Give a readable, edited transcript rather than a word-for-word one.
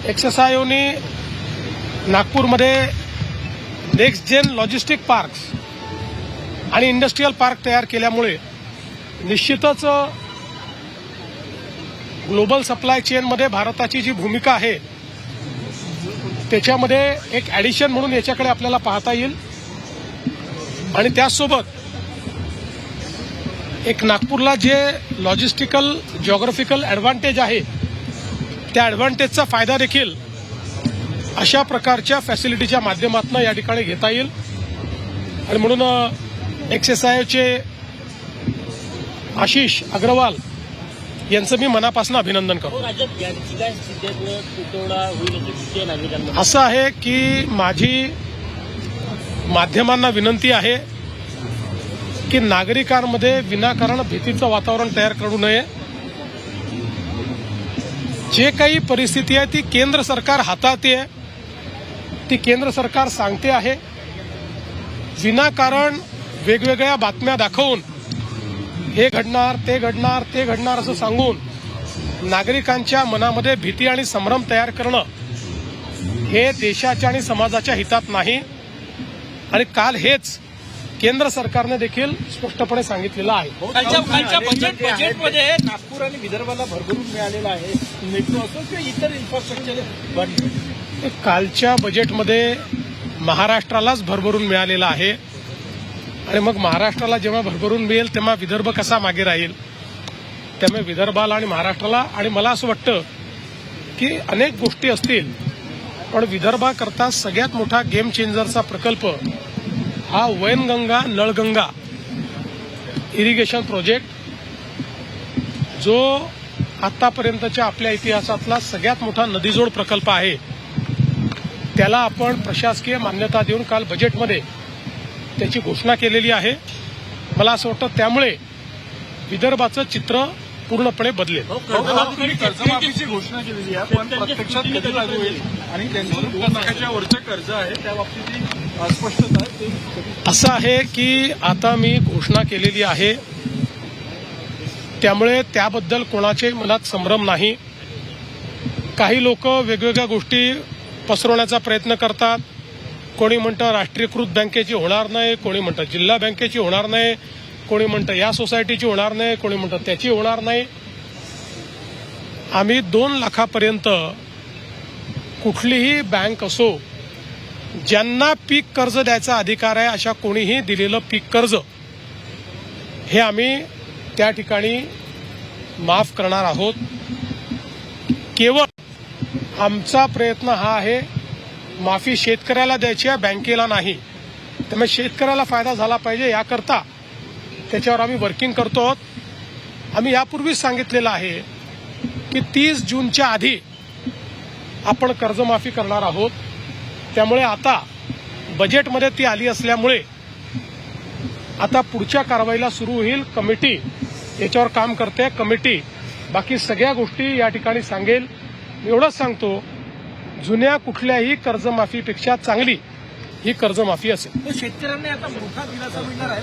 एक्सएसआयओने नागपूरमध्ये next gen logistic parks आणि industrial park तयार केल्यामुळे निश्चितच ग्लोबल सप्लाय चेनमध्ये भारताची जी भूमिका आहे त्याच्यामध्ये एक ॲडिशन म्हणून याच्याकडे आपल्याला पाहता येईल आणि त्याचसोबत एक नागपूरला जे लॉजिस्टिकल जिओग्राफिकल ॲडव्हान्टेज आहे त्या ॲडव्हान्टेजचा फायदा देखील अशा प्रकारच्या फॅसिलिटीच्या माध्यमातून या ठिकाणी घेता येईल आणि म्हणून एक्सएसआयओचे आशिष अग्रवाल यांचं मी मनापासून अभिनंदन करतो। असं आहे की माझी माध्यमांना विनंती आहे की नागरिकांमध्ये विनाकारण भीतीचं वातावरण तयार करू नये। जे काही परिस्थिती आहे ती केंद्र सरकार हाताळते आहे, ती केंद्र सरकार सांगते आहे। विनाकारण वेगवेगळ्या बातम्या दाखवून हे घडणार ते घडणार ते घडणार असं सांगून नागरिकांच्या मनामध्ये भीती आणि संभ्रम तयार करणं हे देशाच्या आणि समाजाच्या हितात नाही आणि काल हेच केंद्र सरकारने देखील स्पष्टपणे सांगितलेलं आहे। बजेटमध्ये नागपूर आणि विदर्भाला भरभरून मिळालेलं आहे, मेट्रो असो किंवा इतर इन्फ्रास्ट्रक्चर। कालच्या बजेटमध्ये महाराष्ट्रालाच भरभरून मिळालेलं आहे आणि मग महाराष्ट्राला जेव्हा भरभरून मिळेल तेव्हा विदर्भ कसा मागे राहील। त्यामुळे विदर्भाला आणि महाराष्ट्राला आणि मला असं वाटतं की अनेक गोष्टी असतील पण विदर्भाकरता सगळ्यात मोठा गेम चेंजरचा प्रकल्प हा वैनगंगा नळगंगा इरिगेशन प्रोजेक्ट जो आतापर्यंतच्या आपल्या इतिहासातला सगळ्यात मोठा नदीजोड प्रकल्प आहे त्याला आपण प्रशासकीय मान्यता देऊन काल बजेटमध्ये त्याची घोषणा केलेली आहे। मला असं वाटतं त्यामुळे विदर्भाचं चित्र पूर्णपणे बदलेल। कर्जमाफीची घोषणा केलेली आहे पण प्रत्यक्षात कधी लागू होईल आणि त्यांचं वरचं कर्ज आहे त्या बाबतीत अस्पष्टता आहे। असं आहे की आता मी घोषणा केलेली आहे त्यामुळे त्याबद्दल कोणाच्याही मनात संभ्रम नाही। काही लोक वेगवेगळ्या गोष्टी पसरवण्याचा प्रयत्न करतात। कोणी म्हणतं राष्ट्रीयकृत बँकेची होणार नाही, कोणी म्हणतं जिल्हा बँकेची होणार नाही, कोणी म्हणतं या सोसायटीची होणार नाही, कोणी म्हणतं त्याची होणार नाही। आम्ही 2 लाखापर्यंत कुठलीही बँक असो ज्यांना पीक कर्ज द्यायचा अधिकार आहे अशा कोणीही दिलेलं पीक कर्ज हे आम्ही त्या ठिकाणी माफ करणार आहोत। केवळ आमचा प्रयत्न हा आहे माफी शेतकऱ्याला द्यायची आहे, बँकेला नाही। त्यामुळे शेतकऱ्याला फायदा झाला पाहिजे याकरता त्याच्यावर आम्ही वर्किंग करतो आहोत। आम्ही यापूर्वीच सांगितलेलं आहे की 30 जूनच्या आधी आपण कर्जमाफी करणार आहोत। त्यामुळे आता बजेटमध्ये ती आली असल्यामुळे आता पुढच्या कारवाईला सुरू होईल। कमिटी याच्यावर काम करते, कमिटी बाकी सगळ्या गोष्टी या ठिकाणी सांगेल। एवढंच सांगतो जुन्या कुठल्याही कर्जमाफीपेक्षा चांगली ही कर्जमाफी असेल। शेतकऱ्यांना आता मोठा दिलासा मिळणार आहे।